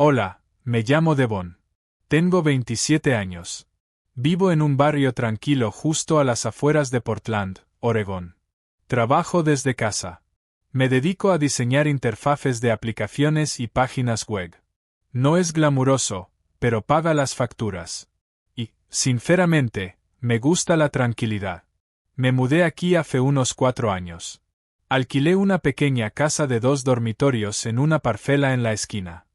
Hola, me llamo Devon. Tengo 27 años. Vivo en un barrio tranquilo justo a las afueras de Portland, Oregón. Trabajo desde casa. Me dedico a diseñar interfaces de aplicaciones y páginas web. No es glamuroso, pero paga las facturas. Y, sinceramente, me gusta la tranquilidad. Me mudé aquí hace unos 4 años. Alquilé una pequeña casa de 2 dormitorios en una parcela en la esquina.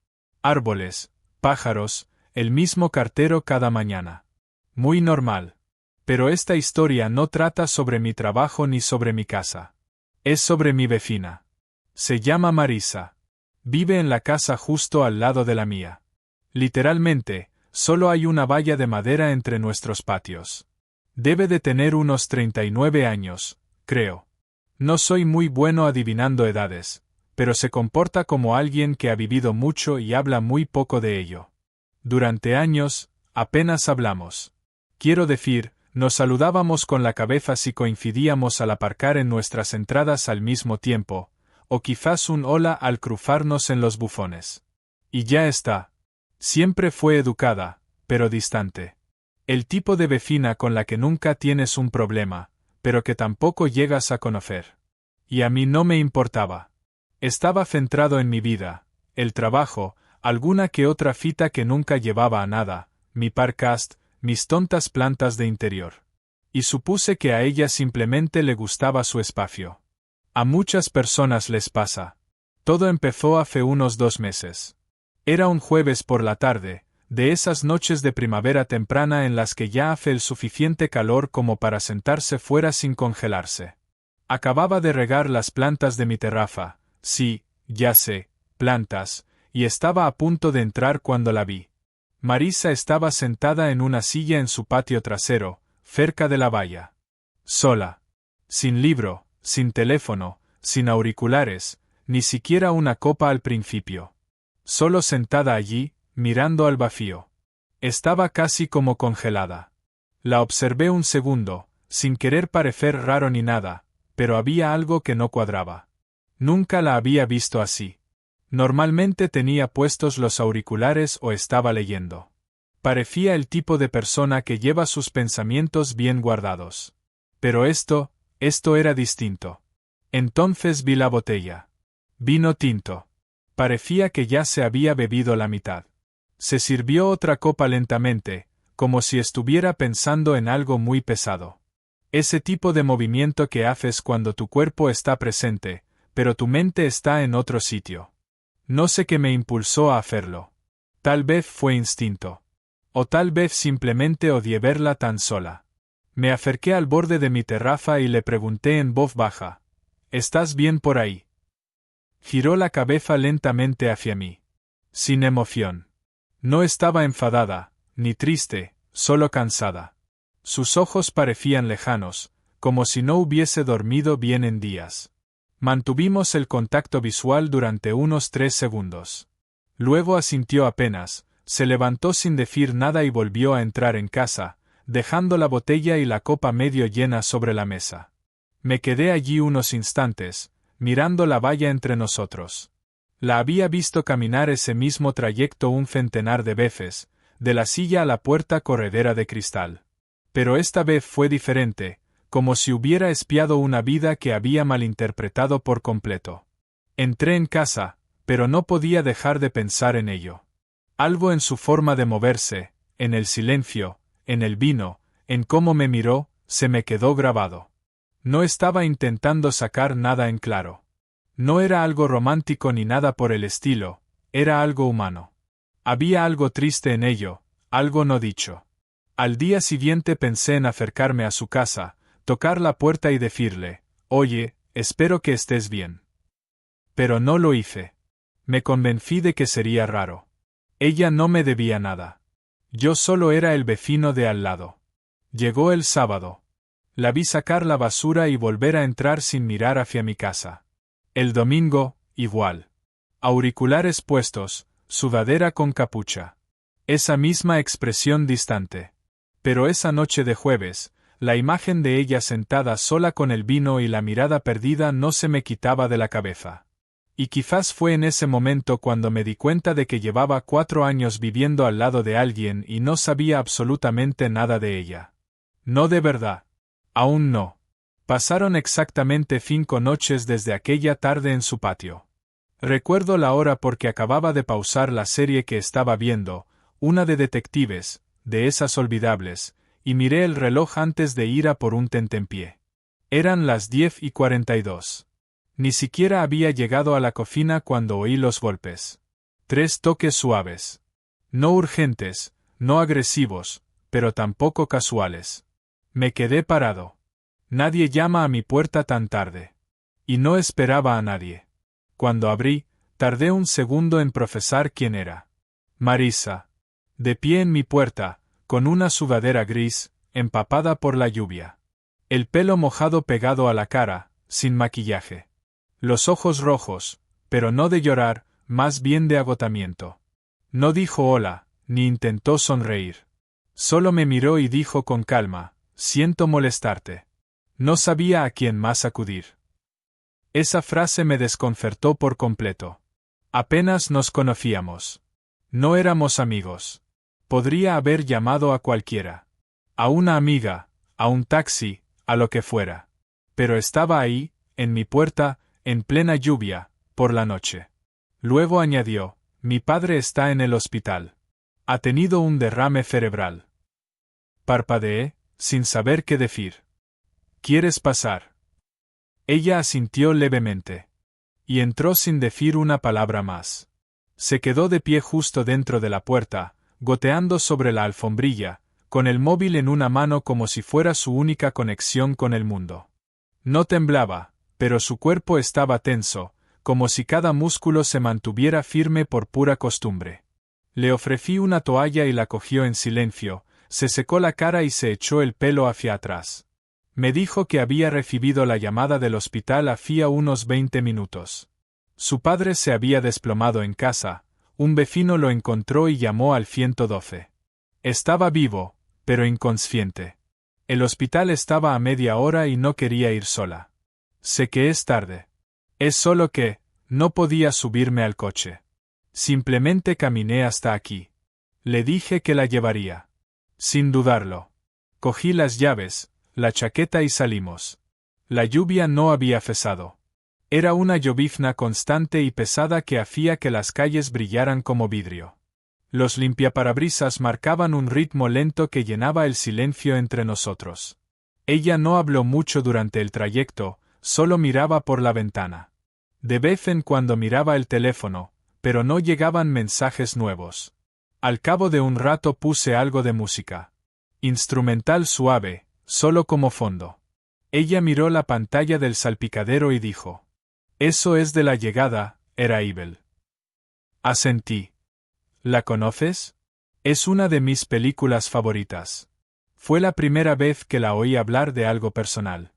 Árboles, pájaros, el mismo cartero cada mañana. Muy normal. Pero esta historia no trata sobre mi trabajo ni sobre mi casa. Es sobre mi vecina. Se llama Marisa. Vive en la casa justo al lado de la mía. Literalmente, solo hay una valla de madera entre nuestros patios. Debe de tener unos 39 años, creo. No soy muy bueno adivinando edades, pero se comporta como alguien que ha vivido mucho y habla muy poco de ello. Durante años, apenas hablamos. Quiero decir, nos saludábamos con la cabeza si coincidíamos al aparcar en nuestras entradas al mismo tiempo, o quizás un hola al cruzarnos en los bufones. Y ya está. Siempre fue educada, pero distante. El tipo de vecina con la que nunca tienes un problema, pero que tampoco llegas a conocer. Y a mí no me importaba. Estaba centrado en mi vida, el trabajo, alguna que otra cita que nunca llevaba a nada, mi podcast, mis tontas plantas de interior. Y supuse que a ella simplemente le gustaba su espacio. A muchas personas les pasa. Todo empezó hace unos 2 meses. Era un jueves por la tarde, de esas noches de primavera temprana en las que ya hace el suficiente calor como para sentarse fuera sin congelarse. Acababa de regar las plantas de mi terraza, sí, ya sé, plantas, y estaba a punto de entrar cuando la vi. Marisa estaba sentada en una silla en su patio trasero, cerca de la valla. Sola. Sin libro, sin teléfono, sin auriculares, ni siquiera una copa al principio. Solo sentada allí, mirando al vacío. Estaba casi como congelada. La observé un segundo, sin querer parecer raro ni nada, pero había algo que no cuadraba. Nunca la había visto así. Normalmente tenía puestos los auriculares o estaba leyendo. Parecía el tipo de persona que lleva sus pensamientos bien guardados. Pero esto era distinto. Entonces vi la botella. Vino tinto. Parecía que ya se había bebido la mitad. Se sirvió otra copa lentamente, como si estuviera pensando en algo muy pesado. Ese tipo de movimiento que haces cuando tu cuerpo está presente, pero tu mente está en otro sitio. No sé qué me impulsó a hacerlo. Tal vez fue instinto. O tal vez simplemente odié verla tan sola. Me acerqué al borde de mi terraza y le pregunté en voz baja: ¿Estás bien por ahí? Giró la cabeza lentamente hacia mí. Sin emoción. No estaba enfadada, ni triste, solo cansada. Sus ojos parecían lejanos, como si no hubiese dormido bien en días. Mantuvimos el contacto visual durante unos 3 segundos. Luego asintió apenas, se levantó sin decir nada y volvió a entrar en casa, dejando la botella y la copa medio llena sobre la mesa. Me quedé allí unos instantes, mirando la valla entre nosotros. La había visto caminar ese mismo trayecto un centenar de veces, de la silla a la puerta corredera de cristal. Pero esta vez fue diferente, como si hubiera espiado una vida que había malinterpretado por completo. Entré en casa, pero no podía dejar de pensar en ello. Algo en su forma de moverse, en el silencio, en el vino, en cómo me miró, se me quedó grabado. No estaba intentando sacar nada en claro. No era algo romántico ni nada por el estilo, era algo humano. Había algo triste en ello, algo no dicho. Al día siguiente pensé en acercarme a su casa, tocar la puerta y decirle: «Oye, espero que estés bien». Pero no lo hice. Me convencí de que sería raro. Ella no me debía nada. Yo solo era el vecino de al lado. Llegó el sábado. La vi sacar la basura y volver a entrar sin mirar hacia mi casa. El domingo, igual. Auriculares puestos, sudadera con capucha. Esa misma expresión distante. Pero esa noche de jueves, la imagen de ella sentada sola con el vino y la mirada perdida no se me quitaba de la cabeza. Y quizás fue en ese momento cuando me di cuenta de que llevaba 4 años viviendo al lado de alguien y no sabía absolutamente nada de ella. No de verdad. Aún no. Pasaron exactamente 5 noches desde aquella tarde en su patio. Recuerdo la hora porque acababa de pausar la serie que estaba viendo, una de detectives, de esas olvidables, y miré el reloj antes de ir a por un tentempié. Eran las 10:42. Ni siquiera había llegado a la cocina cuando oí los golpes. 3 toques suaves. No urgentes, no agresivos, pero tampoco casuales. Me quedé parado. Nadie llama a mi puerta tan tarde. Y no esperaba a nadie. Cuando abrí, tardé un segundo en profesar quién era. Marisa. De pie en mi puerta, con una sudadera gris, empapada por la lluvia. El pelo mojado pegado a la cara, sin maquillaje. Los ojos rojos, pero no de llorar, más bien de agotamiento. No dijo hola, ni intentó sonreír. Solo me miró y dijo con calma, siento molestarte. No sabía a quién más acudir. Esa frase me desconcertó por completo. Apenas nos conocíamos. No éramos amigos. Podría haber llamado a cualquiera. A una amiga, a un taxi, a lo que fuera. Pero estaba ahí, en mi puerta, en plena lluvia, por la noche. Luego añadió, mi padre está en el hospital. Ha tenido un derrame cerebral. Parpadeé, sin saber qué decir. ¿Quieres pasar? Ella asintió levemente. Y entró sin decir una palabra más. Se quedó de pie justo dentro de la puerta, goteando sobre la alfombrilla, con el móvil en una mano como si fuera su única conexión con el mundo. No temblaba, pero su cuerpo estaba tenso, como si cada músculo se mantuviera firme por pura costumbre. Le ofrecí una toalla y la cogió en silencio, se secó la cara y se echó el pelo hacia atrás. Me dijo que había recibido la llamada del hospital hacía unos 20 minutos. Su padre se había desplomado en casa, un vecino lo encontró y llamó al 112. Estaba vivo, pero inconsciente. El hospital estaba a media hora y no quería ir sola. Sé que es tarde. Es solo que, no podía subirme al coche. Simplemente caminé hasta aquí. Le dije que la llevaría. Sin dudarlo. Cogí las llaves, la chaqueta y salimos. La lluvia no había cesado. Era una llovizna constante y pesada que hacía que las calles brillaran como vidrio. Los limpiaparabrisas marcaban un ritmo lento que llenaba el silencio entre nosotros. Ella no habló mucho durante el trayecto, solo miraba por la ventana. De vez en cuando miraba el teléfono, pero no llegaban mensajes nuevos. Al cabo de un rato puse algo de música. Instrumental suave, solo como fondo. Ella miró la pantalla del salpicadero y dijo: «Eso es de La llegada, era Evil». Asentí. ¿La conoces? Es una de mis películas favoritas. Fue la primera vez que la oí hablar de algo personal.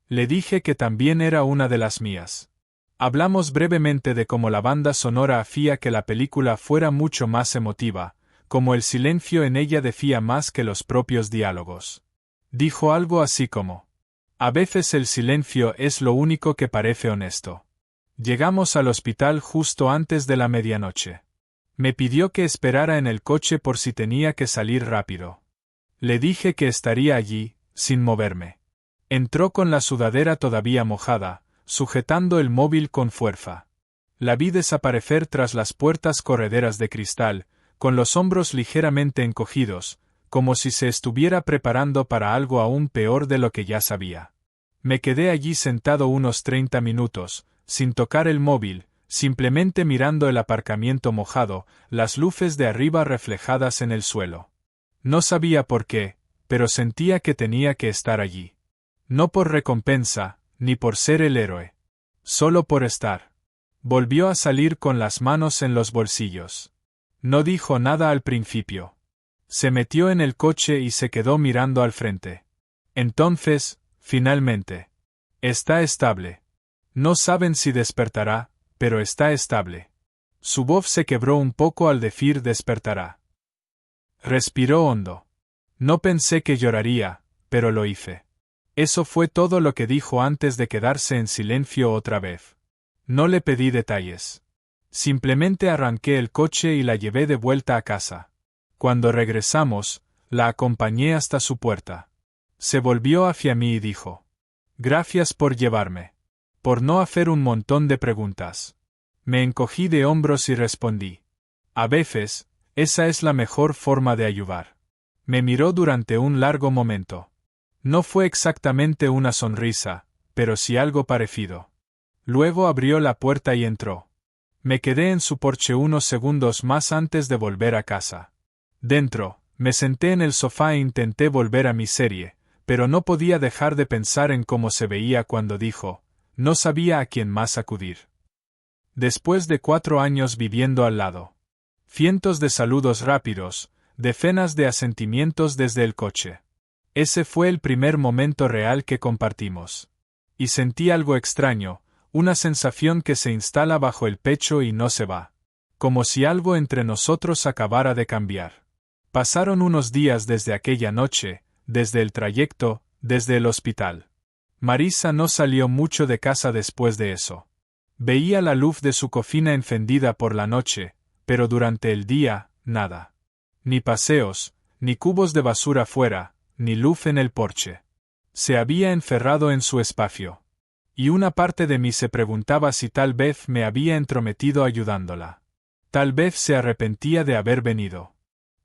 Le dije que también era una de las mías. Hablamos brevemente de cómo la banda sonora hacía que la película fuera mucho más emotiva, como el silencio en ella decía más que los propios diálogos. Dijo algo así como: «A veces el silencio es lo único que parece honesto». Llegamos al hospital justo antes de la medianoche. Me pidió que esperara en el coche por si tenía que salir rápido. Le dije que estaría allí, sin moverme. Entró con la sudadera todavía mojada, sujetando el móvil con fuerza. La vi desaparecer tras las puertas correderas de cristal, con los hombros ligeramente encogidos, como si se estuviera preparando para algo aún peor de lo que ya sabía. Me quedé allí sentado unos 30 minutos, sin tocar el móvil, simplemente mirando el aparcamiento mojado, las luces de arriba reflejadas en el suelo. No sabía por qué, pero sentía que tenía que estar allí. No por recompensa, ni por ser el héroe. Solo por estar. Volvió a salir con las manos en los bolsillos. No dijo nada al principio. Se metió en el coche y se quedó mirando al frente. Entonces, finalmente. Está estable. No saben si despertará, pero está estable. Su voz se quebró un poco al decir despertará. Respiró hondo. No pensé que lloraría, pero lo hice. Eso fue todo lo que dijo antes de quedarse en silencio otra vez. No le pedí detalles. Simplemente arranqué el coche y la llevé de vuelta a casa. Cuando regresamos, la acompañé hasta su puerta. Se volvió hacia mí y dijo: «Gracias por llevarme. Por no hacer un montón de preguntas». Me encogí de hombros y respondí: «A veces, esa es la mejor forma de ayudar». Me miró durante un largo momento. No fue exactamente una sonrisa, pero sí algo parecido. Luego abrió la puerta y entró. Me quedé en su porche unos segundos más antes de volver a casa. Dentro, me senté en el sofá e intenté volver a mi serie, pero no podía dejar de pensar en cómo se veía cuando dijo: «No sabía a quién más acudir». Después de 4 años viviendo al lado. Cientos de saludos rápidos, decenas de asentimientos desde el coche. Ese fue el primer momento real que compartimos. Y sentí algo extraño, una sensación que se instala bajo el pecho y no se va. Como si algo entre nosotros acabara de cambiar. Pasaron unos días desde aquella noche, desde el trayecto, desde el hospital. Marisa no salió mucho de casa después de eso. Veía la luz de su cocina encendida por la noche, pero durante el día, nada. Ni paseos, ni cubos de basura fuera, ni luz en el porche. Se había encerrado en su espacio. Y una parte de mí se preguntaba si tal vez me había entrometido ayudándola. Tal vez se arrepentía de haber venido.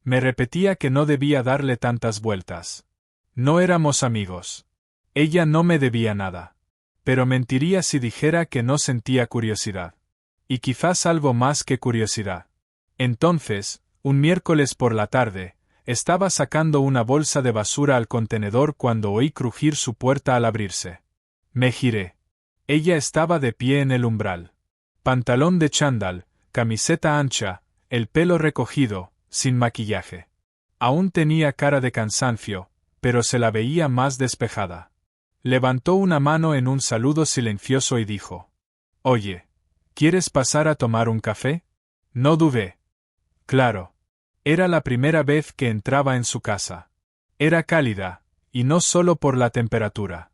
Me repetía que no debía darle tantas vueltas. No éramos amigos. Ella no me debía nada. Pero mentiría si dijera que no sentía curiosidad. Y quizás algo más que curiosidad. Entonces, un miércoles por la tarde, estaba sacando una bolsa de basura al contenedor cuando oí crujir su puerta al abrirse. Me giré. Ella estaba de pie en el umbral. Pantalón de chándal, camiseta ancha, el pelo recogido, sin maquillaje. Aún tenía cara de cansancio, pero se la veía más despejada. Levantó una mano en un saludo silencioso y dijo: «Oye, ¿quieres pasar a tomar un café?» No dudé. Claro. Era la primera vez que entraba en su casa. Era cálida, y no solo por la temperatura.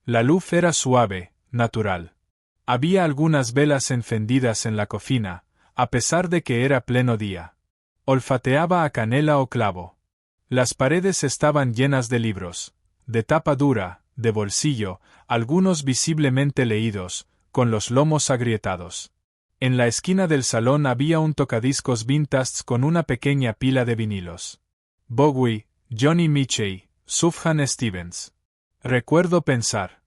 La luz era suave, natural. Había algunas velas encendidas en la cocina, a pesar de que era pleno día. Olfateaba a canela o clavo. Las paredes estaban llenas de libros, de tapa dura, de bolsillo, algunos visiblemente leídos, con los lomos agrietados. En la esquina del salón había un tocadiscos vintage con una pequeña pila de vinilos. Bowie, Johnny Mitchell, Sufjan Stevens. Recuerdo pensar: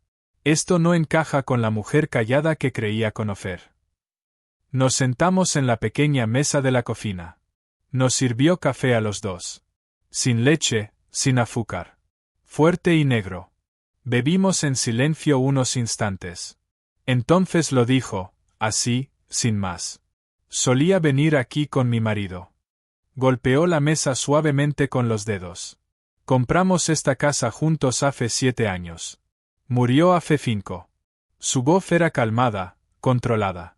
esto no encaja con la mujer callada que creía conocer. Nos sentamos en la pequeña mesa de la cocina. Nos sirvió café a los dos. Sin leche, sin azúcar. Fuerte y negro. Bebimos en silencio unos instantes. Entonces lo dijo, así, sin más. Solía venir aquí con mi marido. Golpeó la mesa suavemente con los dedos. Compramos esta casa juntos hace 7 años. Murió hace 5. Su voz era calmada, controlada.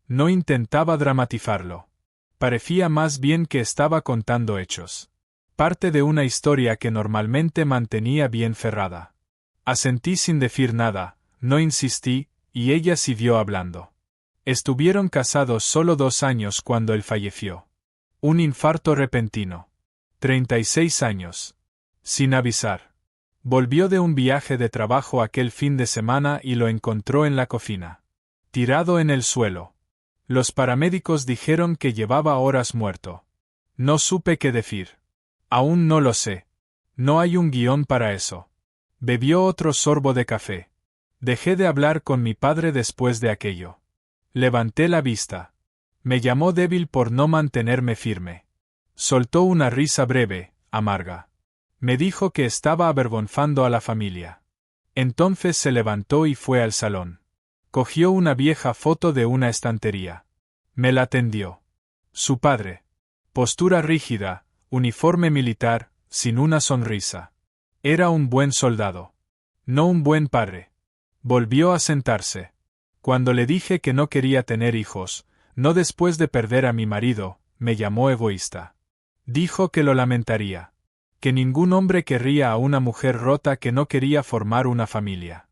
No intentaba dramatizarlo. Parecía más bien que estaba contando hechos. Parte de una historia que normalmente mantenía bien cerrada. Asentí sin decir nada, no insistí, y ella siguió hablando. Estuvieron casados solo 2 años cuando él falleció. Un infarto repentino. 36 años. Sin avisar. Volvió de un viaje de trabajo aquel fin de semana y lo encontró en la cocina. Tirado en el suelo. Los paramédicos dijeron que llevaba horas muerto. No supe qué decir. Aún no lo sé. No hay un guión para eso. Bebió otro sorbo de café. Dejé de hablar con mi padre después de aquello. Levanté la vista. Me llamó débil por no mantenerme firme. Soltó una risa breve, amarga. Me dijo que estaba avergonzando a la familia. Entonces se levantó y fue al salón. Cogió una vieja foto de una estantería. Me la tendió. Su padre. Postura rígida, uniforme militar, sin una sonrisa. Era un buen soldado. No un buen padre. Volvió a sentarse. Cuando le dije que no quería tener hijos, no después de perder a mi marido, me llamó egoísta. Dijo que lo lamentaría. Que ningún hombre querría a una mujer rota que no quería formar una familia.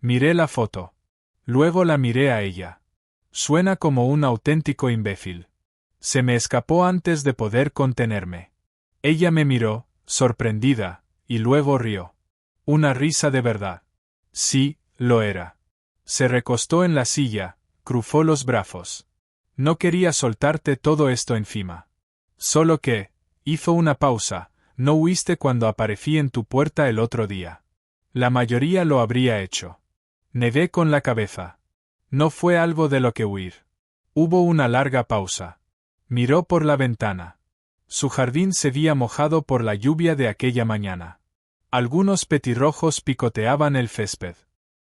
Miré la foto. Luego la miré a ella. Suena como un auténtico imbécil. Se me escapó antes de poder contenerme. Ella me miró, sorprendida, y luego rió. Una risa de verdad. Sí, lo era. Se recostó en la silla, cruzó los brazos. No quería soltarte todo esto encima. Solo que, hizo una pausa, no huiste cuando aparecí en tu puerta el otro día. La mayoría lo habría hecho. Negué con la cabeza. No fue algo de lo que huir. Hubo una larga pausa. Miró por la ventana. Su jardín se veía mojado por la lluvia de aquella mañana. Algunos petirrojos picoteaban el césped.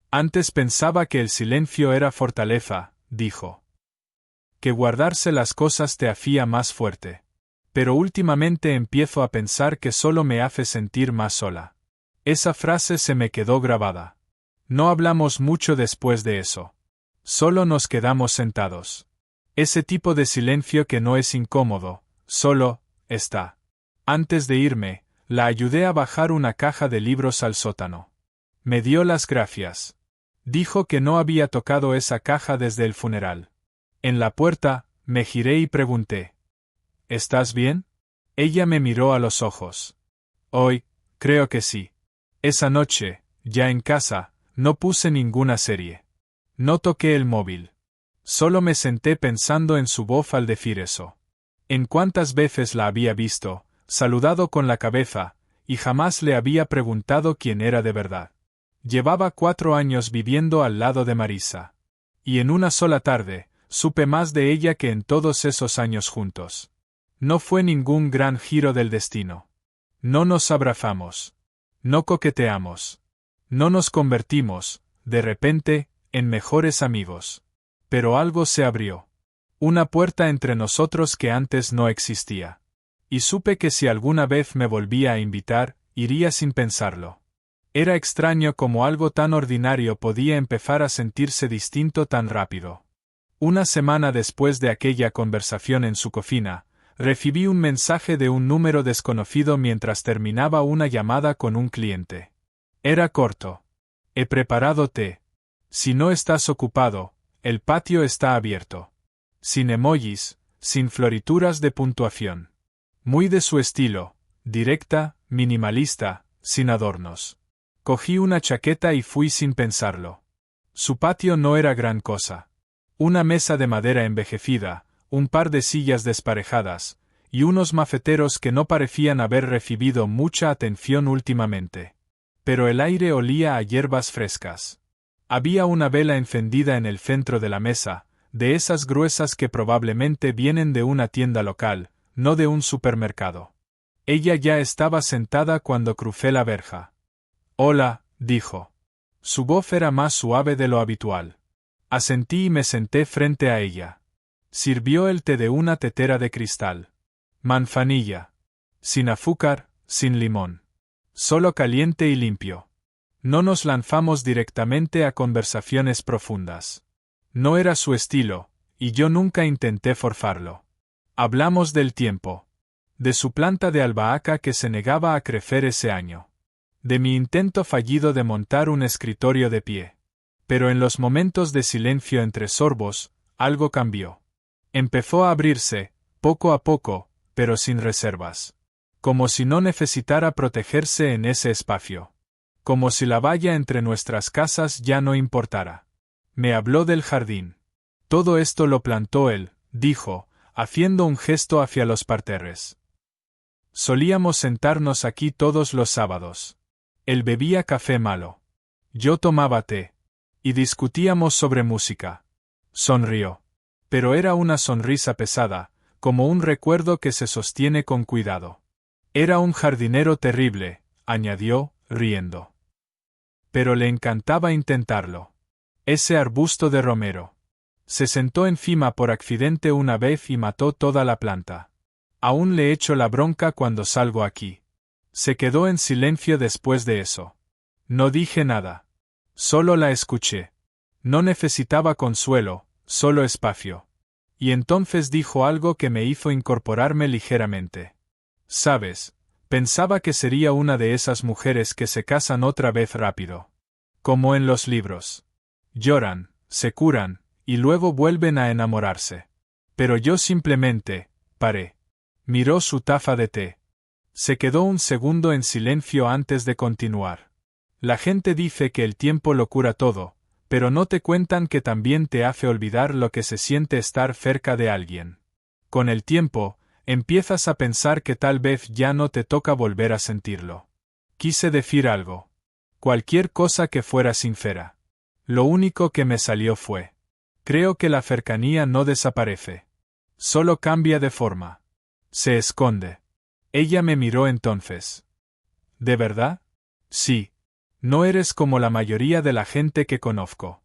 Antes pensaba que el silencio era fortaleza, dijo. Que guardarse las cosas te hacía más fuerte. Pero últimamente empiezo a pensar que solo me hace sentir más sola. Esa frase se me quedó grabada. No hablamos mucho después de eso. Solo nos quedamos sentados. Ese tipo de silencio que no es incómodo, solo está. Antes de irme, la ayudé a bajar una caja de libros al sótano. Me dio las gracias. Dijo que no había tocado esa caja desde el funeral. En la puerta, me giré y pregunté: ¿estás bien? Ella me miró a los ojos. Hoy, creo que sí. Esa noche, ya en casa, no puse ninguna serie. No toqué el móvil. Solo me senté pensando en su voz al decir eso. En cuántas veces la había visto, saludado con la cabeza, y jamás le había preguntado quién era de verdad. Llevaba 4 años viviendo al lado de Marisa. Y en una sola tarde, supe más de ella que en todos esos años juntos. No fue ningún gran giro del destino. No nos abrazamos. No coqueteamos. No nos convertimos, de repente, en mejores amigos. Pero algo se abrió. Una puerta entre nosotros que antes no existía. Y supe que si alguna vez me volvía a invitar, iría sin pensarlo. Era extraño cómo algo tan ordinario podía empezar a sentirse distinto tan rápido. Una semana después de aquella conversación en su cocina, recibí un mensaje de un número desconocido mientras terminaba una llamada con un cliente. Era corto. He preparado té. Si no estás ocupado, el patio está abierto. Sin emojis, sin florituras de puntuación. Muy de su estilo, directa, minimalista, sin adornos. Cogí una chaqueta y fui sin pensarlo. Su patio no era gran cosa. Una mesa de madera envejecida, un par de sillas desparejadas, y unos mafeteros que no parecían haber recibido mucha atención últimamente. Pero el aire olía a hierbas frescas. Había una vela encendida en el centro de la mesa, de esas gruesas que probablemente vienen de una tienda local, no de un supermercado. Ella ya estaba sentada cuando crucé la verja. «Hola», dijo. Su voz era más suave de lo habitual. Asentí y me senté frente a ella. Sirvió el té de una tetera de cristal. Manzanilla. Sin azúcar, sin limón. Solo caliente y limpio. No nos lanzamos directamente a conversaciones profundas. No era su estilo, y yo nunca intenté forzarlo. Hablamos del tiempo. De su planta de albahaca que se negaba a crecer ese año. De mi intento fallido de montar un escritorio de pie. Pero en los momentos de silencio entre sorbos, algo cambió. Empezó a abrirse, poco a poco, pero sin reservas. Como si no necesitara protegerse en ese espacio. Como si la valla entre nuestras casas ya no importara. Me habló del jardín. Todo esto lo plantó él, dijo, haciendo un gesto hacia los parterres. Solíamos sentarnos aquí todos los sábados. Él bebía café malo. Yo tomaba té. Y discutíamos sobre música. Sonrió. Pero era una sonrisa pesada, como un recuerdo que se sostiene con cuidado. Era un jardinero terrible, añadió, riendo. Pero le encantaba intentarlo. Ese arbusto de romero. Se sentó encima por accidente una vez y mató toda la planta. Aún le echo la bronca cuando salgo aquí. Se quedó en silencio después de eso. No dije nada. Solo la escuché. No necesitaba consuelo, solo espacio. Y entonces dijo algo que me hizo incorporarme ligeramente. ¿Sabes? Pensaba que sería una de esas mujeres que se casan otra vez rápido. Como en los libros. Lloran, se curan, y luego vuelven a enamorarse. Pero yo simplemente, paré. Miró su taza de té. Se quedó un segundo en silencio antes de continuar. La gente dice que el tiempo lo cura todo, pero no te cuentan que también te hace olvidar lo que se siente estar cerca de alguien. Con el tiempo, empiezas a pensar que tal vez ya no te toca volver a sentirlo. Quise decir algo. Cualquier cosa que fuera sincera. Lo único que me salió fue: creo que la cercanía no desaparece. Solo cambia de forma. Se esconde. Ella me miró entonces. ¿De verdad? Sí. No eres como la mayoría de la gente que conozco.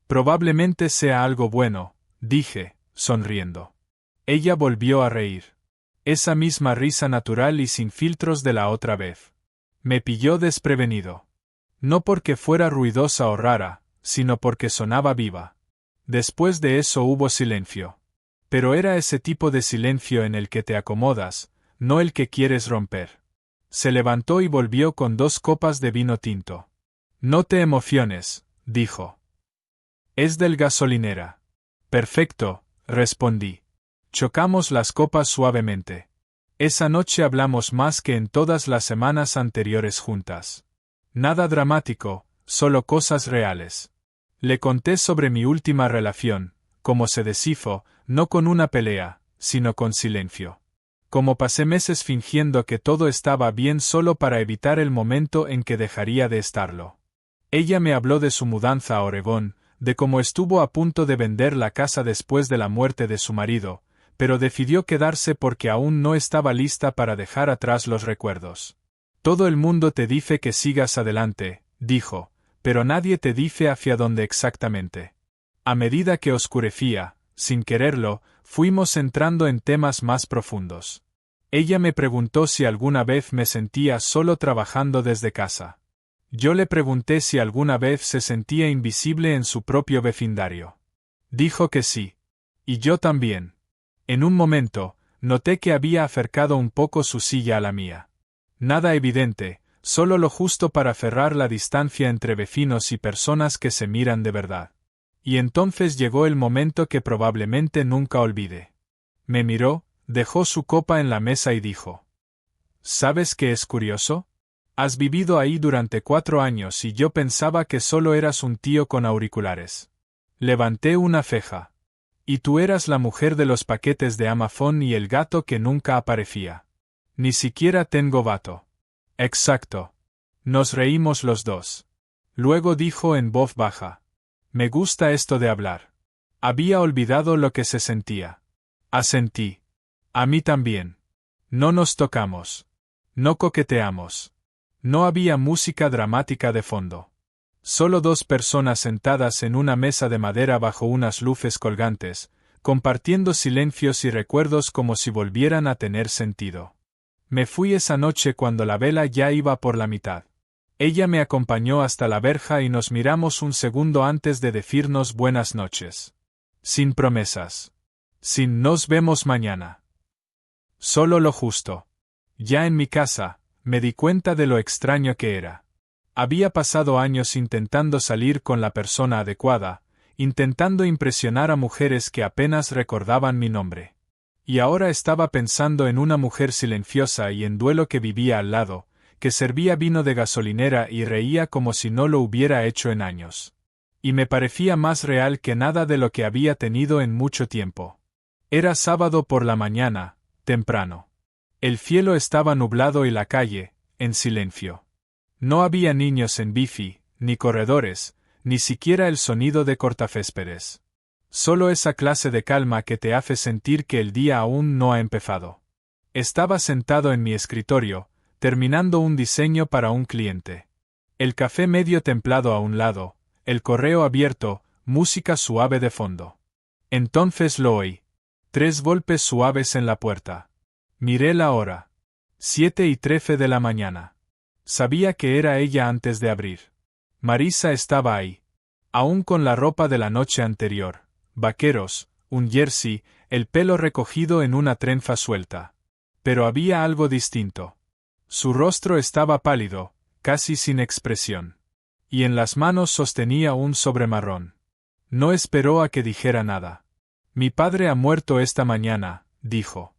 Probablemente sea algo bueno, dije, sonriendo. Ella volvió a reír. Esa misma risa natural y sin filtros de la otra vez. Me pilló desprevenido. No porque fuera ruidosa o rara, sino porque sonaba viva. Después de eso hubo silencio. Pero era ese tipo de silencio en el que te acomodas, no el que quieres romper. Se levantó y volvió con 2 copas de vino tinto. No te emociones, dijo. Es del gasolinera. Perfecto, respondí. Chocamos las copas suavemente. Esa noche hablamos más que en todas las semanas anteriores juntas. Nada dramático, solo cosas reales. Le conté sobre mi última relación, cómo se deshizo, no con una pelea, sino con silencio. Cómo pasé meses fingiendo que todo estaba bien solo para evitar el momento en que dejaría de estarlo. Ella me habló de su mudanza a Oregón, de cómo estuvo a punto de vender la casa después de la muerte de su marido, pero decidió quedarse porque aún no estaba lista para dejar atrás los recuerdos. Todo el mundo te dice que sigas adelante, dijo, pero nadie te dice hacia dónde exactamente. A medida que oscurecía, sin quererlo, fuimos entrando en temas más profundos. Ella me preguntó si alguna vez me sentía solo trabajando desde casa. Yo le pregunté si alguna vez se sentía invisible en su propio vecindario. Dijo que sí. Y yo también. En un momento, noté que había acercado un poco su silla a la mía. Nada evidente, solo lo justo para cerrar la distancia entre vecinos y personas que se miran de verdad. Y entonces llegó el momento que probablemente nunca olvide. Me miró, dejó su copa en la mesa y dijo: ¿Sabes qué es curioso? Has vivido ahí durante 4 años y yo pensaba que solo eras un tío con auriculares. Levanté una ceja. Y tú eras la mujer de los paquetes de Amazon y el gato que nunca aparecía. Ni siquiera tengo gato. Exacto. Nos reímos los dos. Luego dijo en voz baja: Me gusta esto de hablar. Había olvidado lo que se sentía. Asentí. A mí también. No nos tocamos. No coqueteamos. No había música dramática de fondo. Solo 2 personas sentadas en una mesa de madera bajo unas luces colgantes, compartiendo silencios y recuerdos como si volvieran a tener sentido. Me fui esa noche cuando la vela ya iba por la mitad. Ella me acompañó hasta la verja y nos miramos un segundo antes de decirnos buenas noches. Sin promesas. Sin nos vemos mañana. Solo lo justo. Ya en mi casa, me di cuenta de lo extraño que era. Había pasado años intentando salir con la persona adecuada, intentando impresionar a mujeres que apenas recordaban mi nombre. Y ahora estaba pensando en una mujer silenciosa y en duelo que vivía al lado, que servía vino de gasolinera y reía como si no lo hubiera hecho en años. Y me parecía más real que nada de lo que había tenido en mucho tiempo. Era sábado por la mañana, temprano. El cielo estaba nublado y la calle, en silencio. No había niños en bici, ni corredores, ni siquiera el sonido de cortacéspedes. Solo esa clase de calma que te hace sentir que el día aún no ha empezado. Estaba sentado en mi escritorio, terminando un diseño para un cliente. El café medio templado a un lado, el correo abierto, música suave de fondo. Entonces lo oí. 3 golpes suaves en la puerta. Miré la hora. 7:13 de la mañana. Sabía que era ella antes de abrir. Marisa estaba ahí. Aún con la ropa de la noche anterior, vaqueros, un jersey, el pelo recogido en una trenza suelta. Pero había algo distinto. Su rostro estaba pálido, casi sin expresión. Y en las manos sostenía un sobre marrón. No esperó a que dijera nada. Mi padre ha muerto esta mañana, dijo.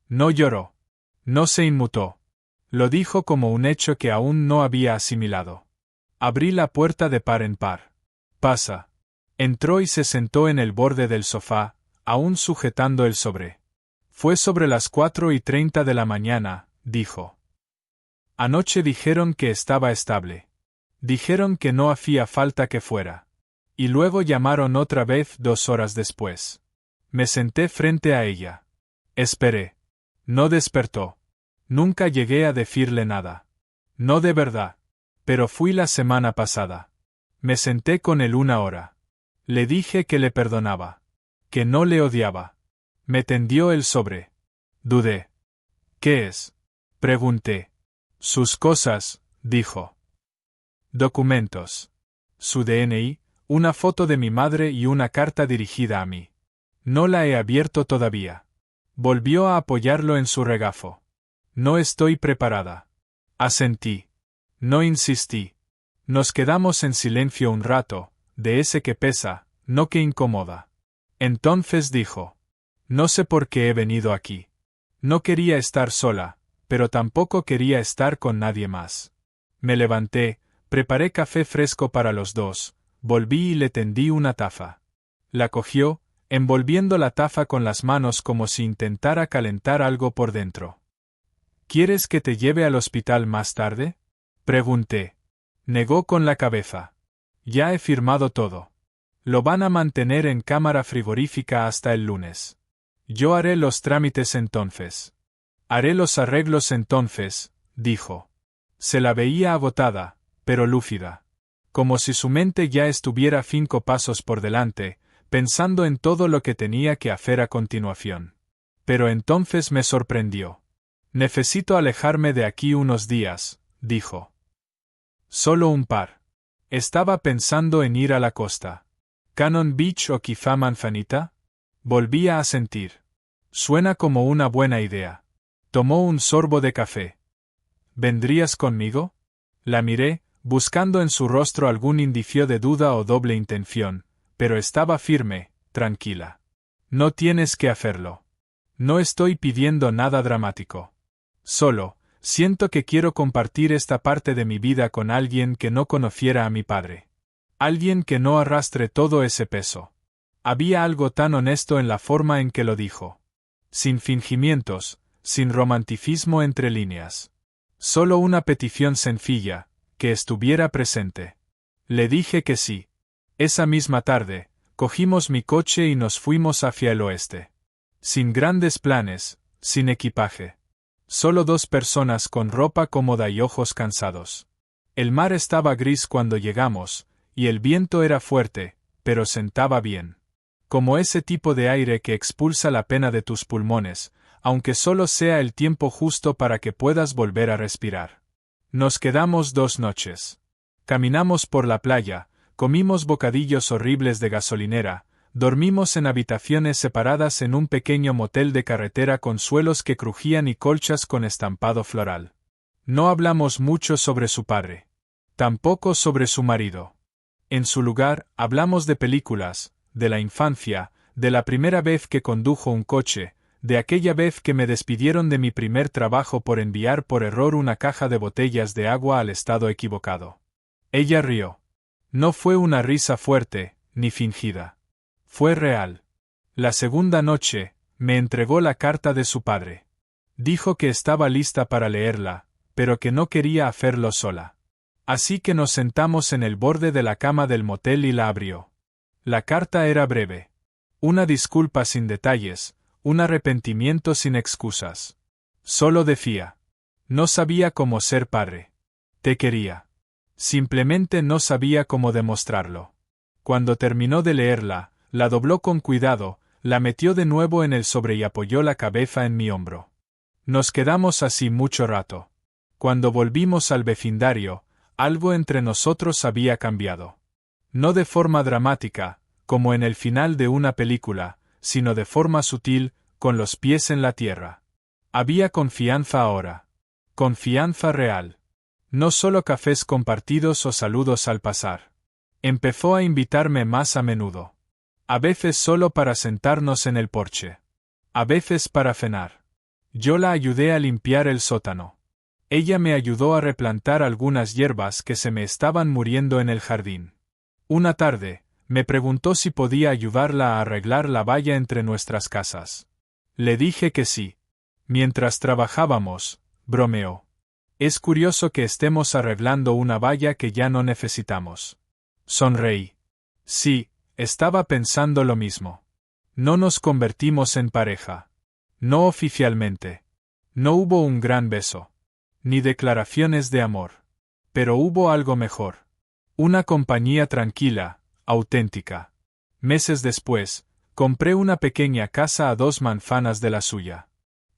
No lloró. No se inmutó. Lo dijo como un hecho que aún no había asimilado. Abrí la puerta de par en par. Pasa. Entró y se sentó en el borde del sofá, aún sujetando el sobre. Fue sobre las 4:30 de la mañana, dijo. Anoche dijeron que estaba estable. Dijeron que no hacía falta que fuera. Y luego llamaron otra vez 2 horas después. Me senté frente a ella. Esperé. No despertó. Nunca llegué a decirle nada. No de verdad. Pero fui la semana pasada. Me senté con él 1 hora. Le dije que le perdonaba. Que no le odiaba. Me tendió el sobre. Dudé. ¿Qué es? Pregunté. Sus cosas, dijo. Documentos. Su DNI, una foto de mi madre y una carta dirigida a mí. No la he abierto todavía. Volvió a apoyarlo en su regazo. No estoy preparada. Asentí. No insistí. Nos quedamos en silencio un rato, de ese que pesa, no que incomoda. Entonces dijo. No sé por qué he venido aquí. No quería estar sola, pero tampoco quería estar con nadie más. Me levanté, preparé café fresco para los dos, volví y le tendí una taza. La cogió, envolviendo la taza con las manos como si intentara calentar algo por dentro. ¿Quieres que te lleve al hospital más tarde? Pregunté. Negó con la cabeza. Ya he firmado todo. Lo van a mantener en cámara frigorífica hasta el lunes. Yo haré los trámites entonces. Haré los arreglos entonces, dijo. Se la veía agotada, pero lúcida. Como si su mente ya estuviera 5 pasos por delante, pensando en todo lo que tenía que hacer a continuación. Pero entonces me sorprendió. Necesito alejarme de aquí unos días, dijo. Solo un par. Estaba pensando en ir a la costa. Cannon Beach o quizá Manzanita. Volví a asentir. Suena como una buena idea. Tomó un sorbo de café. ¿Vendrías conmigo? La miré, buscando en su rostro algún indicio de duda o doble intención, pero estaba firme, tranquila. No tienes que hacerlo. No estoy pidiendo nada dramático. Solo, siento que quiero compartir esta parte de mi vida con alguien que no conociera a mi padre. Alguien que no arrastre todo ese peso. Había algo tan honesto en la forma en que lo dijo. Sin fingimientos, sin romanticismo entre líneas. Solo una petición sencilla, que estuviera presente. Le dije que sí. Esa misma tarde, cogimos mi coche y nos fuimos hacia el oeste. Sin grandes planes, sin equipaje. Solo 2 personas con ropa cómoda y ojos cansados. El mar estaba gris cuando llegamos, y el viento era fuerte, pero sentaba bien. Como ese tipo de aire que expulsa la pena de tus pulmones, aunque solo sea el tiempo justo para que puedas volver a respirar. Nos quedamos 2 noches. Caminamos por la playa, comimos bocadillos horribles de gasolinera, dormimos en habitaciones separadas en un pequeño motel de carretera con suelos que crujían y colchas con estampado floral. No hablamos mucho sobre su padre. Tampoco sobre su marido. En su lugar, hablamos de películas, de la infancia, de la primera vez que condujo un coche, de aquella vez que me despidieron de mi primer trabajo por enviar por error una caja de botellas de agua al estado equivocado. Ella rió. No fue una risa fuerte, ni fingida. Fue real. La segunda noche, me entregó la carta de su padre. Dijo que estaba lista para leerla, pero que no quería hacerlo sola. Así que nos sentamos en el borde de la cama del motel y la abrió. La carta era breve. Una disculpa sin detalles, un arrepentimiento sin excusas. Solo decía. No sabía cómo ser padre. Te quería. Simplemente no sabía cómo demostrarlo. Cuando terminó de leerla, la dobló con cuidado, la metió de nuevo en el sobre y apoyó la cabeza en mi hombro. Nos quedamos así mucho rato. Cuando volvimos al vecindario, algo entre nosotros había cambiado. No de forma dramática, como en el final de una película, sino de forma sutil, con los pies en la tierra. Había confianza ahora. Confianza real. No solo cafés compartidos o saludos al pasar. Empezó a invitarme más a menudo. A veces solo para sentarnos en el porche. A veces para cenar. Yo la ayudé a limpiar el sótano. Ella me ayudó a replantar algunas hierbas que se me estaban muriendo en el jardín. Una tarde, me preguntó si podía ayudarla a arreglar la valla entre nuestras casas. Le dije que sí. Mientras trabajábamos, bromeó. Es curioso que estemos arreglando una valla que ya no necesitamos. Sonreí. Sí, estaba pensando lo mismo. No nos convertimos en pareja. No oficialmente. No hubo un gran beso. Ni declaraciones de amor. Pero hubo algo mejor. Una compañía tranquila, auténtica. Meses después, compré una pequeña casa a 2 manzanas de la suya.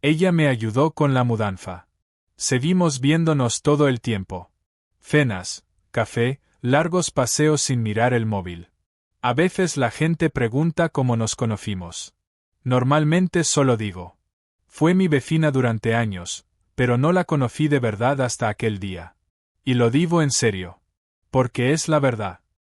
Ella me ayudó con la mudanza. Seguimos viéndonos todo el tiempo. Cenas, café, largos paseos sin mirar el móvil. A veces la gente pregunta cómo nos conocimos. Normalmente solo digo. Fue mi vecina durante años, pero no la conocí de verdad hasta aquel día. Y lo digo en serio. Porque es la verdad.